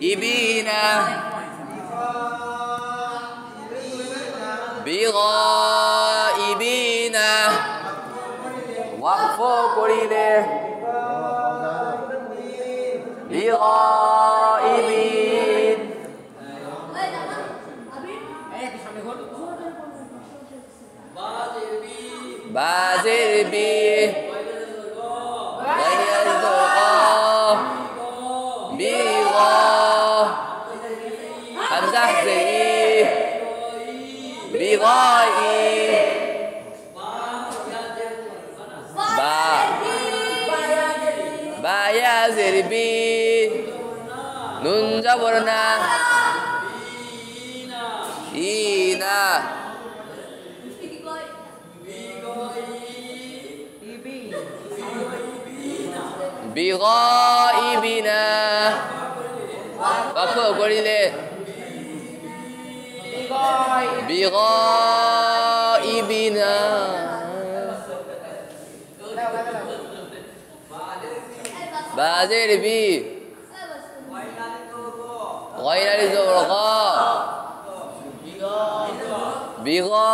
ইবিনা বিগাইবিনা ওয়াকফ করিলে বিগাইবিন বাজের বি গাইয়াল দুগা বিগা হামজা জেই বিগাই বা বায়া জের বি নুন জবর না ইনা বিগাইবিনা ওয়াকফ করিলে বিগাইবিনা বাজের বি গায়র জবর গা বিগা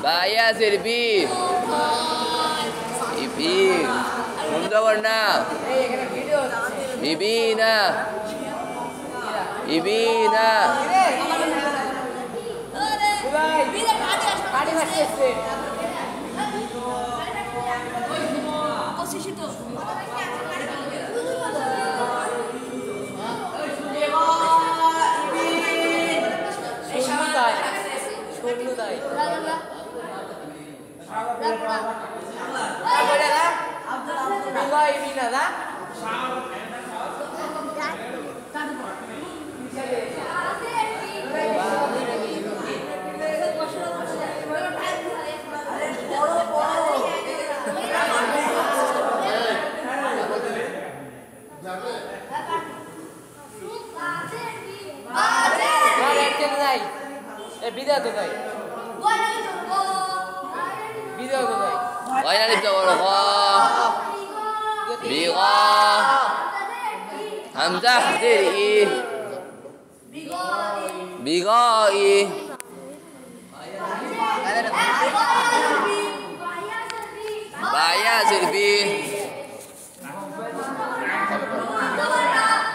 বায়া জেরবি ইবি মুন্দাবরনা ইবিনা ইবিনা বিদা তো নাই বিদা তো নাই গায়র জবর গা বিগা হামজা জের ই বিগাই বায়া জের বি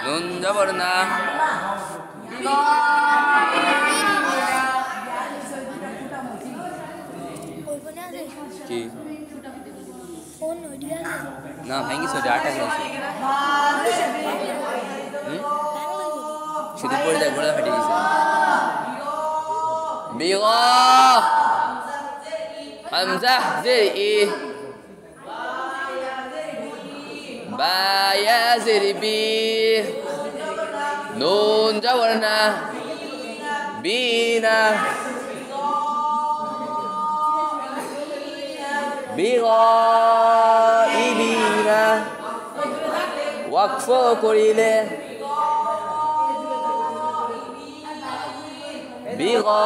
নুন জবর না কি না ভাঙ্গি সো ডাটা গেছে শুধু পড়ে যায় গোড়া ফাটে গেছে বিগা হামজা জের ই বায়া জের বি নুন জবর না বিনা বিগাইবিনা ওয়াকফ করিলে বিগাইবিন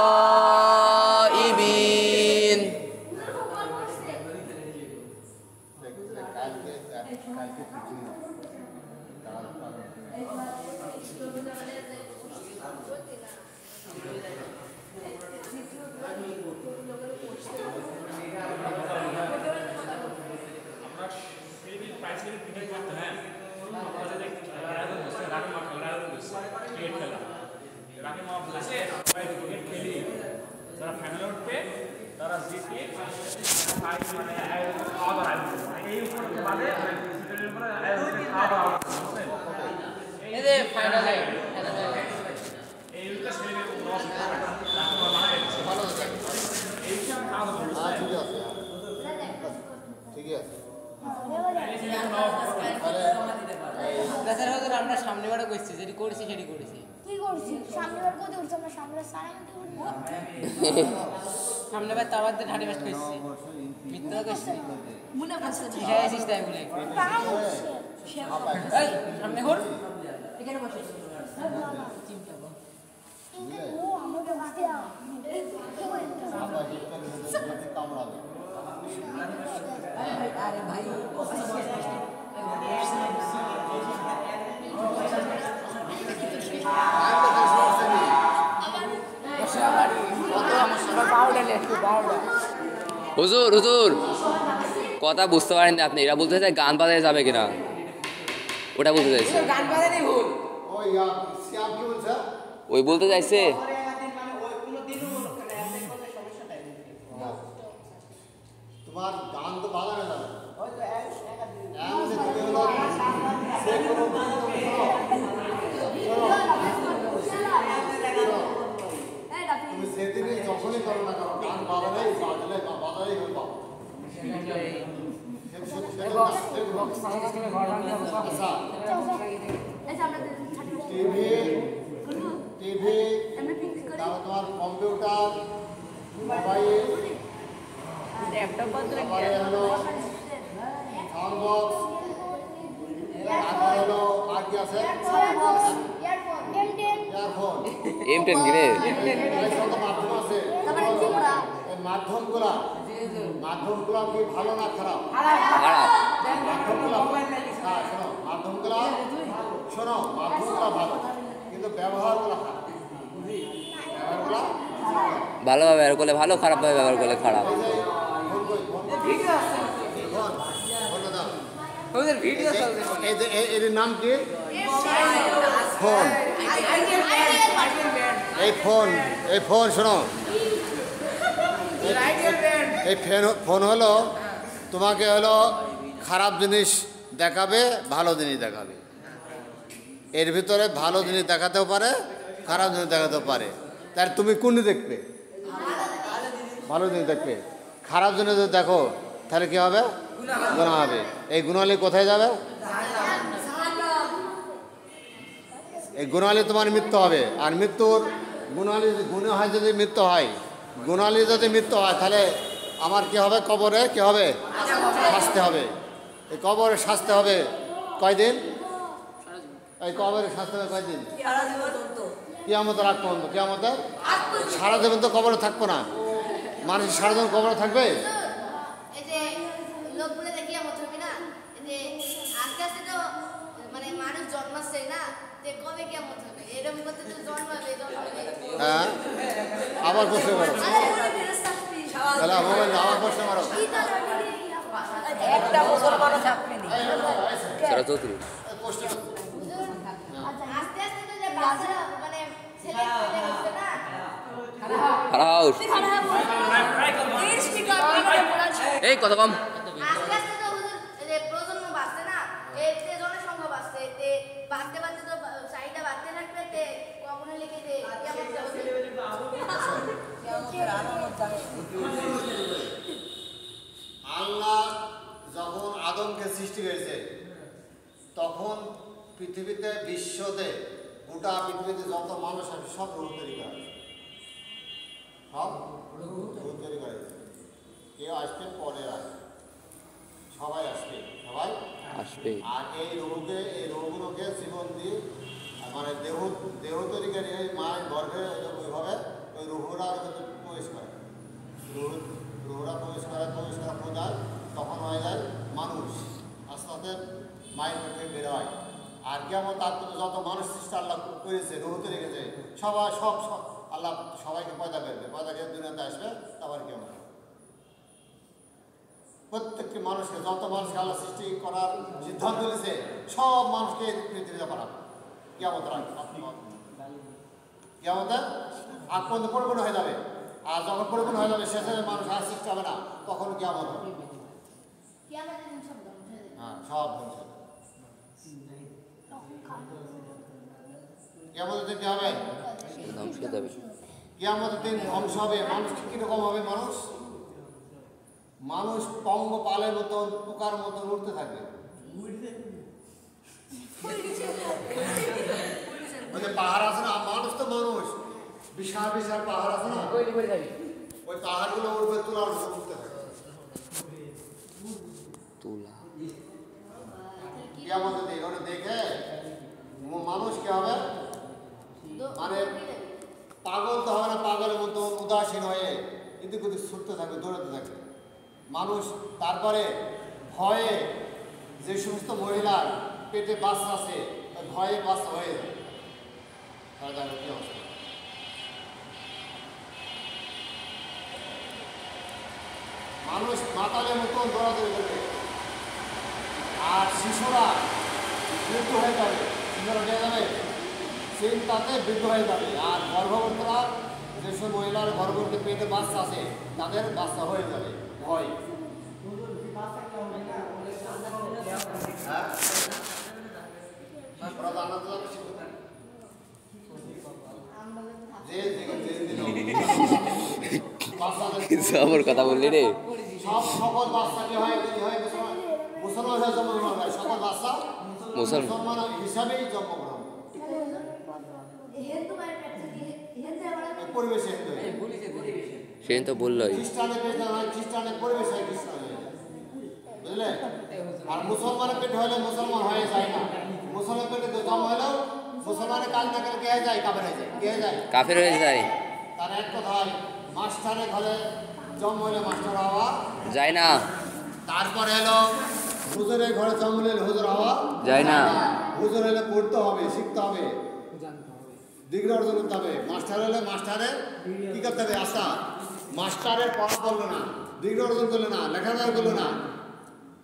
আমরা সামনে বারে কইছি যেটি করেছি সেটি করেছি কি করেছি সামনে বার কত উঠছ আমরা সামনে সারাইতে উঠব সামনে বার তাওয়াতে ঢাড়ি বাস কইছি মিথ্যা কইছি মনে পড়ছে হ্যাঁ এসিস তাই বলে এই সামনে হর এখানে বসে চিন্তা কর ও আমরা তো বাদে কামড়াবে আরে ভাই হুজুর হুজুর কথা বুঝতে পারেননি আপনি, এরা বলতে চাই গান বাজায় যাবে কিনা, ওটা বলতে চাইছে। গান বাজারে ভুল ওই বলতে চাইছে তোমার গান তো বাজানো যাবে তুমি সেদিনই যখনই করো না করো গান বাজালেই বাজালেই হয়ে পাবো। টিভি টিভি তারপর তোমার কম্পিউটার মোবাইল তারপরে হলো সাউন্ড বক্স তারপরে হলো আর কি আছে ইয়ারফোন M10 কিনে কত মাধ্যম আছে এই মাধ্যমগুলা কি ভালো না খারাপ? খারাপ। মাধ্যমগুলা হ্যাঁ শোনো মাধ্যমগুলা ভালো কিন্তু ব্যবহারগুলা খারাপ। ব্যবহারগুলা ভালোভাবে ব্যবহার করলে ভালো, খারাপভাবে ব্যবহার করলে খারাপ। এর নাম কি? ফোন। এই ফোন শোনো, এই ফোন হলো তোমাকে হলো খারাপ জিনিস দেখাবে, ভালো জিনিস দেখাবে। এর ভিতরে ভালো জিনিস দেখাতেও পারে, খারাপ জিনিস দেখাতেও পারে। তাহলে তুমি কোনটি দেখবে? ভালো জিনিস দেখবে। খারাপ জিনিস যদি দেখো তাহলে কী হবে? গুনাহ হবে। এই গুনাহলি কোথায় যাবে? এই গুনাহলি তোমার মৃত্যু হবে। আর মৃত্যুর গুনাহলি গুনাহে যদি মৃত্যু হয়, গুনাহলি যদি মৃত্যু হয় তাহলে আমার কি হবে? কবরে কি হবে? শাস্তি হবে। এই কবরে শাস্তি হবে কয়দিন? এই কবরে শাস্তি হবে কয়দিন? কিয়ামতের আগ পর্যন্ত। কিয়ামতের সারা জীবন তো কবরে থাকবো না। মানুষ সারা জীবন কবরে থাকবে? হ্যাঁ, আবার প্রশ্ন করো। তাহলে আবার প্রশ্ন করো। একটা বছর মানুষ আপনি সেটা চৌধুরী এই কত কম আল্লাহ যখন আদমকে সৃষ্টি করেছে তখন পৃথিবীতে বিশ্বতে গোটা পৃথিবীতে যত মানুষ আছে সব রূপ তৈরি করা হয়েছে। সব রূপ তৈরি করা হয়েছে। কেউ আসবে পরে আসবে, সবাই আসবে, সবাই আসবে। আর এই রোগগুলোকে জীবন দিয়ে মানে দেহ তৈরি করে মায়ের গর্ভে ওইভাবে ওই রুহুরা প্রবেশ করে। রুহুরা প্রবেশ করার পর তখন হয়ে যায় মানুষ, আস্তে আস্তে মায়ের পেটে বের হয়। আর কেমন তার যত মানুষ সৃষ্টি আল্লাহ করেছে, রুহুতে রেখেছে, সবাই সব আল্লাহ সবাইকে পয়দা করবে, পয়দা করে দুনিয়াতে আসবে। তারপর কেমন প্রত্যেকটি মানুষকে, যত মানুষকে আল্লাহ সৃষ্টি করার সিদ্ধান্ত নিয়েছে সব মানুষকে পৃথিবীতে পাঠাবে। কিয়ামতের আগ পর্যন্ত পরিপূর্ণ হয়ে যাবে। আর যখন পরিপূর্ণ হয়ে যাবে শেষে মানুষ আর সৃষ্টি হবে না, তখন কিয়ামত হবে। হ্যাঁ, সব ধ্বংস হবে। কিয়ামতের দিন কি হবে? ধ্বংস হয়ে যাবে। কিয়ামতের দিন ধ্বংস হবে। মানুষ কিরকম হবে? মানুষ পঙ্গপালের মতন, পোকার মতন উঠতে থাকবে। পাহাড় আছে না, মানুষ তো মানুষ, বিশাল বিশাল পাহাড় আছে না, ওই পাহাড়গুলো উঠবে, তোলার মতো উঠতে থাকবে। কিয়ামতের দিন ওটা দেখে মানুষ কি হবে? মানে পাগল তো হবে না, পাগলের মতো উদাসীন হয়ে এদিক ওদিক ছুটতে থাকবে, দৌড়াতে থাকবে মানুষ। তারপরে ভয়ে যে সমস্ত মহিলার পেটে বাচ্চা আছে ভয়ে বাচ্চা হয়ে যায়, তাহলে দেখো কি অবস্থা। মানুষ মাতালের মতন দৌড়াদৌড়ি করবে, আর শিশুরা বৃদ্ধ হয়ে যাবে, শিশুরা হয়ে যাবে চিন্তাতে বৃদ্ধ হয়ে যাবে, আর গর্ভবতীরা যেসব মহিলার গর্ভবতী পেটে বাচ্চা আছে তাদের বাচ্চা হয়ে যাবে ভয়। সবর কথা বললি রে। সকল বাচ্চা কি হয় মুসলমান হয়ে জন্মগ্রহণ করে, সকল বাচ্চা মুসলমান হিসাবেই জন্মগ্রহণ পরিবেশে সে তো বললোই খ্রিস্টানের পেটে হয়, খ্রিস্টানের পরিবেশ হয় খ্রিস্টান, বুঝলে? আর মুসলমানের পেটে হলে মুসলমান হয়ে যায় না, মুসলমান পেটে জন্ম হলেও মুসলমানের কাজ না করে কে হয়ে যায়? কাফের হয়ে যায়। কে হয়ে যায়? কাফের হয়ে যায়। তার এক কথায় মাস্টারের ঘরে জন্ম হলে মাস্টার হওয়া যায় না। তারপরে এলো হুজুরের ঘরে জন্ম হলে হুজুর হওয়া যায় না। হুজুর হলে পড়তে হবে, শিখতে হবে, ডিগ্রি অর্জন করতে হবে। মাস্টার হলে মাস্টারের কি করতে হবে? আশা মাস্টারের পড়া করলো না, ডিগ্রি অর্জন করলো না, লেখাপড়া করলো না,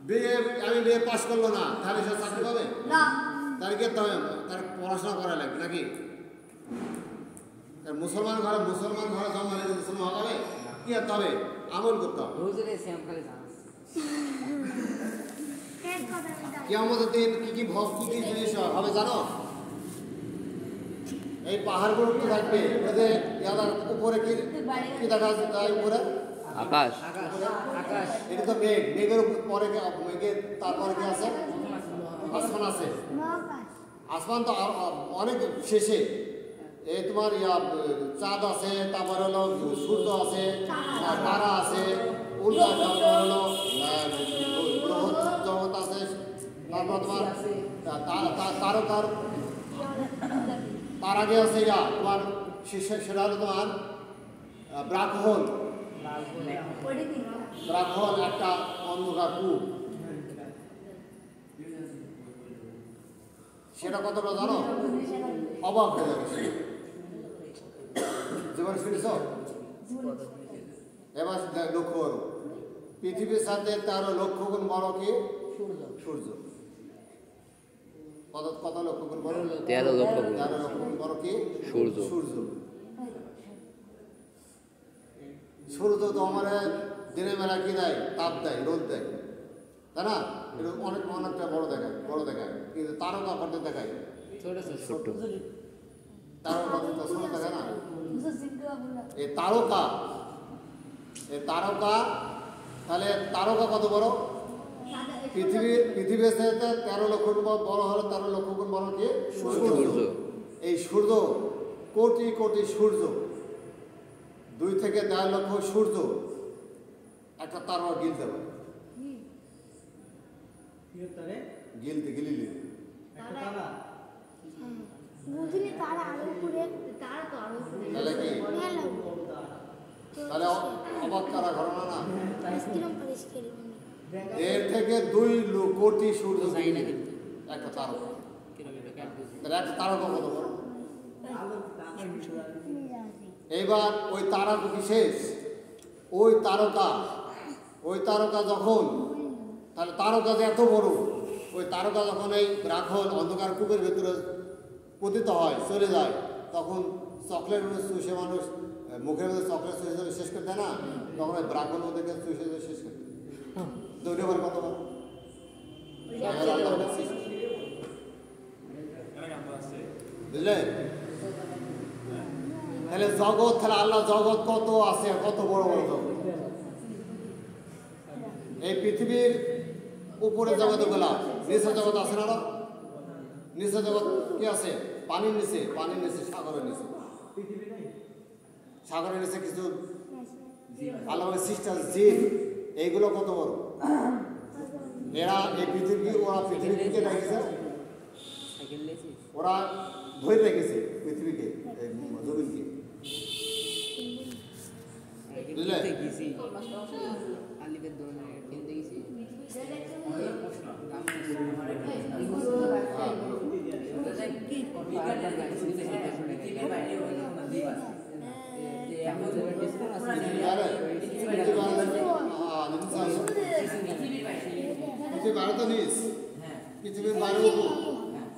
বিএ পাস করলো না, তাহলে সে চাকরি পাবে না। তার কি করতে হবে? তার পড়াশোনা করা লাগবে নাকি? মুসলমান ঘরে জন্ম হলে মুসলমান হবে কি করতে হবে? আমল করতে হবে। কিয়ামতের দিন কি কি জিনিস হবে জানো? এই পাহাড়গুলো তো থাকবে, ওদের উপরে কি দেখা যায়? উপরে আকাশ। এটা তো মেঘ, মেঘের পরে মেঘের তারপরে কি আছে? আসমান আছে। আসমান তো অনেক শেষে এই তোমার চাঁদ আছে, তারপরে হলো সূর্য আছে, তারা আছে, উল্টা হলো গ্রহ জগৎ আছে, তারপর তোমার তারকার তার আগে আছে তোমার সেটা হলো তোমার ব্ল্যাক হোল। ব্ল্যাক হোল একটা অন্ধকার কূপ, সেটা কতটা জানো? অবাক হয়ে যাবে যেমন শুনেছ। এবার লক্ষ্য করো, পৃথিবীর সাথে 13 লক্ষ গুণ বড় কি সূর্য। কত লক্ষ গুণ বড়? 13 লক্ষ গুণ বড় কি সূর্য। সূর্য তো আমাদের দিনের বেলা কি দেয়? তাপ দেয়, রোদ দেয়, তাই না? এটা অনেকটা বড় দেখায়, কিন্তু তারকা করতে দেখায় ছোট। তারকা তো ছোট দেখায় না। এই তারকা তাহলে তারকা কত বড়? পৃথিবীর সাথে 13 লক্ষ গুণ বড় হলো, 13 লক্ষ গুণ বড় কি সূর্য। এই সূর্য কোটি কোটি সূর্য, 2 থেকে 1.5 লক্ষ সূর্য একটা তারকা গিলতে পারে। গিলিলে তাহলে কি? তাহলে অবাক করা ঘটনা না? 1.5 থেকে 2 কোটি সূর্য একটা তারকা। তাহলে একটা তারকা কত বড়? এইবার ওই তারকা কি শেষ? ওই তারকা যখন, তাহলে তারকা যে এত বড়, ওই তারকা যখন এই ব্ল্যাক হোল অন্ধকার কূপের ভেতরে পতিত হয়, চলে যায়, তখন চকলেট চুষে মানুষ মুখের মধ্যে চকলেট চুষে শেষ করতে না, তখন ওই ব্ল্যাক হোল ওদেরকে চুষে শেষ করতে দৌড়েবার কত বড়? বুঝলে? তাহলে জগৎ, তাহলে আল্লাহ জগৎ কত আছে, কত বড় বড় জগৎ। এই পৃথিবীর উপরে জগৎ গুলা, নিচের জগৎ আছে না? নিচের জগৎ কি আছে? পানির নিচে, সাগরের নিচে। সাগরের নিচে কিছু আল্লাহ সৃষ্টি জীব, এইগুলো কত বড়? এরা এই পৃথিবীকে রেখেছে, ওরা ধরে রেখেছে পৃথিবীকে, জমিনকে, বুঝলে? পৃথিবীর বাইরে তো নিস, হ্যাঁ পৃথিবীর বাইরে উপর,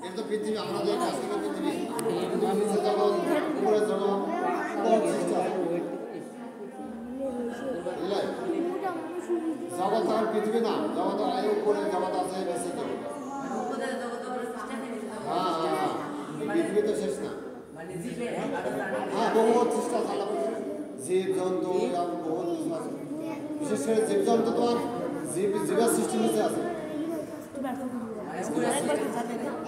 এটা তো পৃথিবী, আমাদের কাছ থেকে পৃথিবী, কিন্তু নিচে জগৎ, উপরে জগৎ, বহুত সৃষ্টি আছে। বুঝলে? জগৎ আর পৃথিবী না, জগৎ আর উপরে জগৎ আছে, নিচে জগৎ। উপরে জগৎ আমরা চেষ্টা করি হ্যাঁ হ্যাঁ হ্যাঁ, পৃথিবী তো শেষ না। মানে জীবে আরো হ্যাঁ, বহুত চেষ্টা চালা, জীব জন্তু এবং বহুত কিছু আছে। বিশেষ করে জীব জন্তু তোমার জীবের সৃষ্টি নিচে আছে,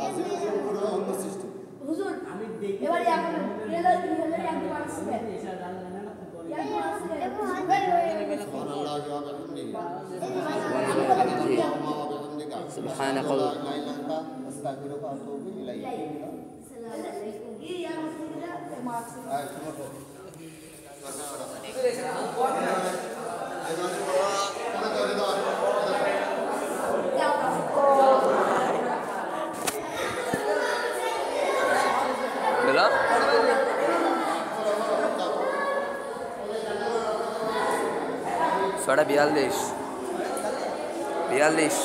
আর জীবের উপরে অন্য সৃষ্টি। হুজুর আমি দেখি এবারে এখন রেল একদম আসছে সুবহানাল্লাহ ওয়া বিহামদিহি, সুবহানাক লা ইলাহা ইল্লা আনতা, আস্তাগফিরুকা ওয়া আতুবু ইলাইক। বেলা 42 42